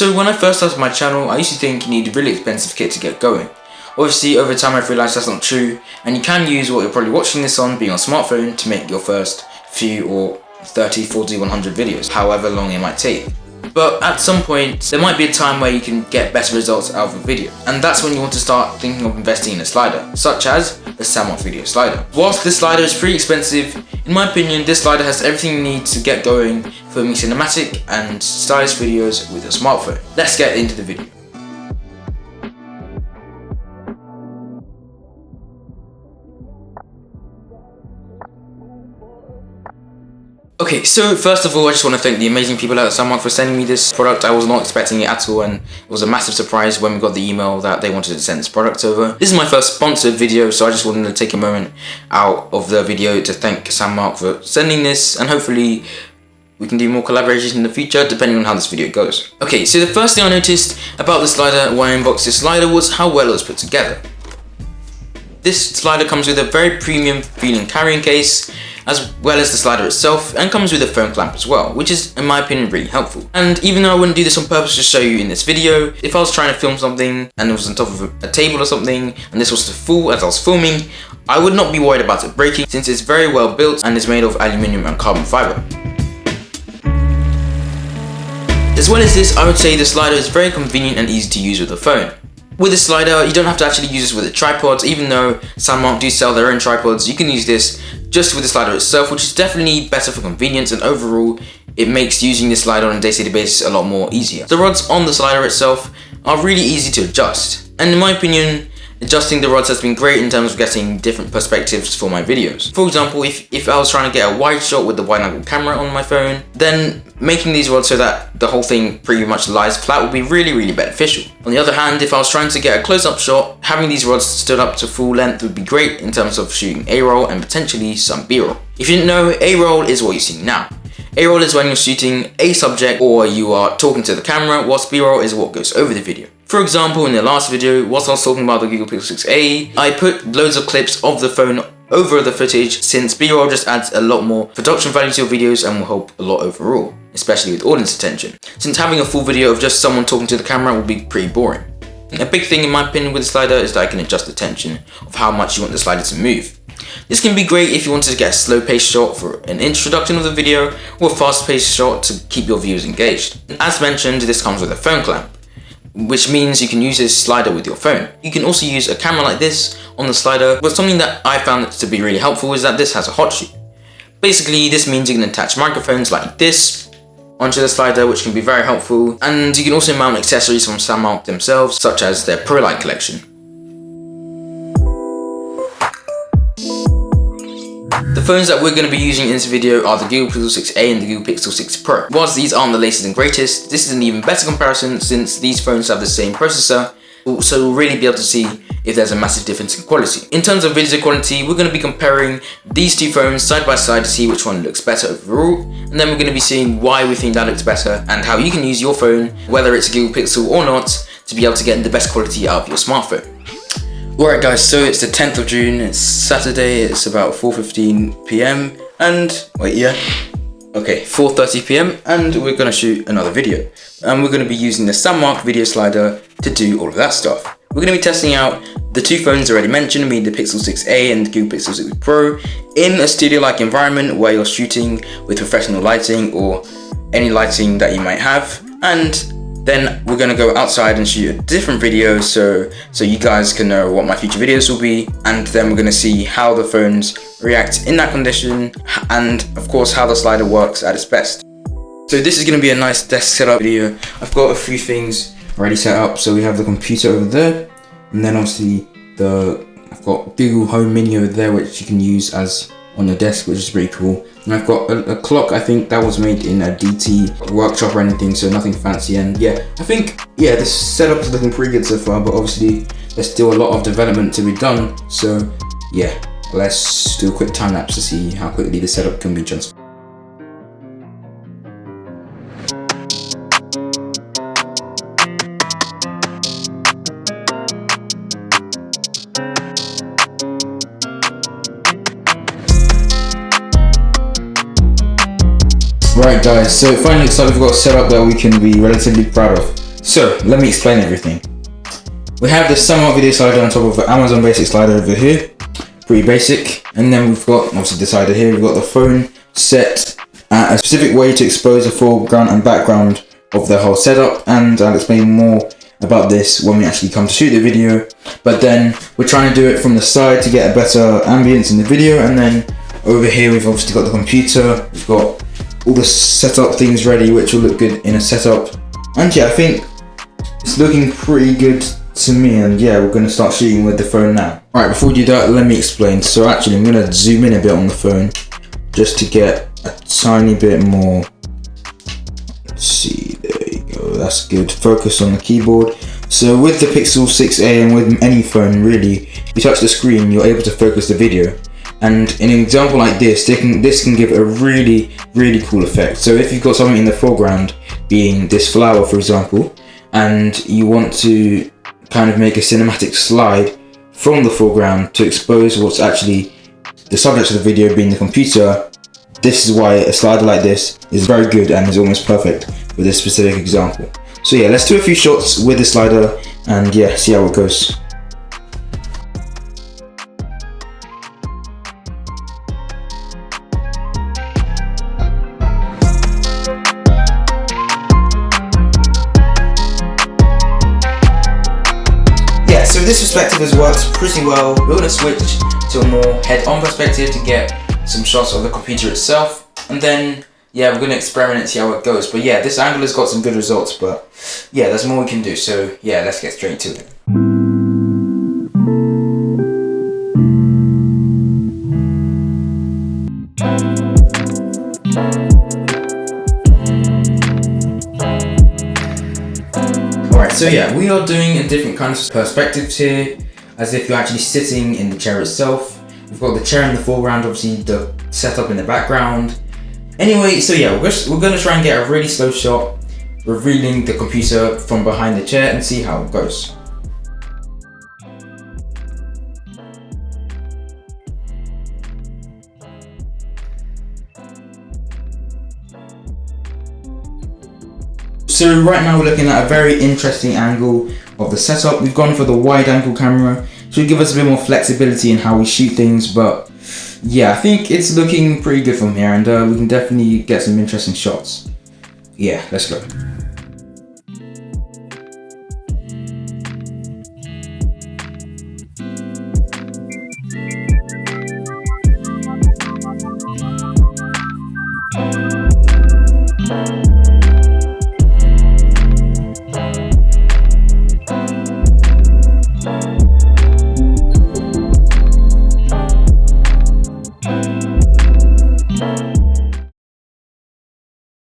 So when I first started my channel, I used to think you needed really expensive kit to get going. Obviously, over time I've realised that's not true, and you can use what you're probably watching this on, being on a smartphone, to make your first few or 30, 40, 100 videos, however long it might take. But at some point, there might be a time where you can get better results out of a video, and that's when you want to start thinking of investing in a slider, such as the SANDMARC video slider. Whilst this slider is pretty expensive, in my opinion, this slider has everything you need to get going filming cinematic and stylish videos with your smartphone. Let's get into the video. Okay, so first of all, I just want to thank the amazing people at SANDMARC for sending me this product. I was not expecting it at all, and it was a massive surprise when we got the email that they wanted to send this product over. This is my first sponsored video, so I just wanted to take a moment out of the video to thank SANDMARC for sending this, and hopefully we can do more collaborations in the future depending on how this video goes. Okay, so the first thing I noticed about the slider when I unboxed this slider was how well it was put together. This slider comes with a very premium feeling carrying case, as well as the slider itself, and comes with a phone clamp as well, which is, in my opinion, really helpful. And even though I wouldn't do this on purpose to show you in this video, if I was trying to film something and it was on top of a table or something, and this was to fall as I was filming, I would not be worried about it breaking, since it's very well built and is made of aluminium and carbon fiber. As well as this, I would say the slider is very convenient and easy to use with a phone. With this slider, you don't have to actually use this with a tripod. Even though SANDMARC do sell their own tripods, you can use this just with the slider itself, which is definitely better for convenience, and overall it makes using this slider on a day-to-day basis a lot more easier. The rods on the slider itself are really easy to adjust, and in my opinion, adjusting the rods has been great in terms of getting different perspectives for my videos. For example, if I was trying to get a wide shot with the wide angle camera on my phone, then making these rods so that the whole thing pretty much lies flat would be really beneficial. On the other hand, if I was trying to get a close-up shot, having these rods stood up to full length would be great in terms of shooting A-roll and potentially some B-roll. If you didn't know, A-roll is what you see now. A-roll is when you're shooting a subject or you are talking to the camera, whilst B-roll is what goes over the video. For example, in the last video, whilst I was talking about the Google Pixel 6a, I put loads of clips of the phone over the footage, since B-roll just adds a lot more production value to your videos and will help a lot overall, especially with audience attention, since having a full video of just someone talking to the camera will be pretty boring. A big thing in my opinion with the slider is that I can adjust the tension of how much you want the slider to move. This can be great if you wanted to get a slow-paced shot for an introduction of the video, or a fast-paced shot to keep your viewers engaged. As mentioned, this comes with a phone clamp, which means you can use this slider with your phone. You can also use a camera like this on the slider, but something that I found to be really helpful is that this has a hot shoe. Basically, this means you can attach microphones like this onto the slider, which can be very helpful, and you can also mount accessories from SANDMARC themselves, such as their Pro Light collection. The phones that we're going to be using in this video are the Google Pixel 6a and the Google Pixel 6 Pro. Whilst these aren't the latest and greatest, this is an even better comparison since these phones have the same processor, so we'll really be able to see if there's a massive difference in quality. In terms of video quality, we're going to be comparing these two phones side by side to see which one looks better overall, and then we're going to be seeing why we think that looks better and how you can use your phone, whether it's a Google Pixel or not, to be able to get the best quality out of your smartphone. Alright guys, so it's the 10th of June, it's Saturday, it's about 4:15 PM, and, wait, yeah, okay, 4:30 PM, and we're going to shoot another video. And we're going to be using the SANDMARC video slider to do all of that stuff. We're going to be testing out the two phones already mentioned, being the Pixel 6a and the Google Pixel 6 Pro, in a studio-like environment where you're shooting with professional lighting or any lighting that you might have, and then we're going to go outside and shoot a different video so you guys can know what my future videos will be, and then we're going to see how the phones react in that condition, and of course how the slider works at its best. So this is going to be a nice desk setup video. I've got a few things already set up. So we have the computer over there, and then obviously I've got Google Home Mini over there, which you can use as on your desk, which is pretty cool. And I've got a clock, I think that was made in a DT workshop or anything, so nothing fancy. And yeah, I think, yeah, this setup is looking pretty good so far, but obviously there's still a lot of development to be done. So yeah, let's do a quick time lapse to see how quickly the setup can be transferred. Right guys, so it finally looks like we've got a setup that we can be relatively proud of. So let me explain everything. We have the SANDMARC video slider on top of the Amazon basic slider over here, pretty basic. And then we've got obviously the slider here. We've got the phone set at a specific way to expose the foreground and background of the whole setup, and I'll explain more about this when we actually come to shoot the video. But then we're trying to do it from the side to get a better ambience in the video. And then over here we've obviously got the computer, we've got all the setup things ready, which will look good in a setup. And yeah, I think it's looking pretty good to me, and yeah, we're going to start shooting with the phone now. Alright, before we do that, let me explain. So actually I'm going to zoom in a bit on the phone just to get a tiny bit more. Let's see, there you go, that's good. Focus on the keyboard. So with the Pixel 6a and with any phone really, if you touch the screen you're able to focus the video. And in an example like this, this can give a really cool effect. So if you've got something in the foreground, being this flower for example, and you want to kind of make a cinematic slide from the foreground to expose what's actually the subject of the video, being the computer, this is why a slider like this is very good and is almost perfect for this specific example. So yeah, let's do a few shots with the slider and yeah, see how it goes. Yeah, so this perspective has worked pretty well. We're going to switch to a more head-on perspective to get some shots of the computer itself, and then yeah, we're going to experiment and see how it goes. But yeah, this angle has got some good results, but yeah, there's more we can do. So yeah, let's get straight to it. Alright, so yeah, we are doing a different kind of perspectives here, as if you're actually sitting in the chair itself. We've got the chair in the foreground, obviously the setup in the background. Anyway, so yeah, we're going to try and get a really slow shot, revealing the computer from behind the chair, and see how it goes. So right now we're looking at a very interesting angle of the setup. We've gone for the wide angle camera, should give us a bit more flexibility in how we shoot things, but yeah, I think it's looking pretty good from here, and we can definitely get some interesting shots. Yeah, let's go.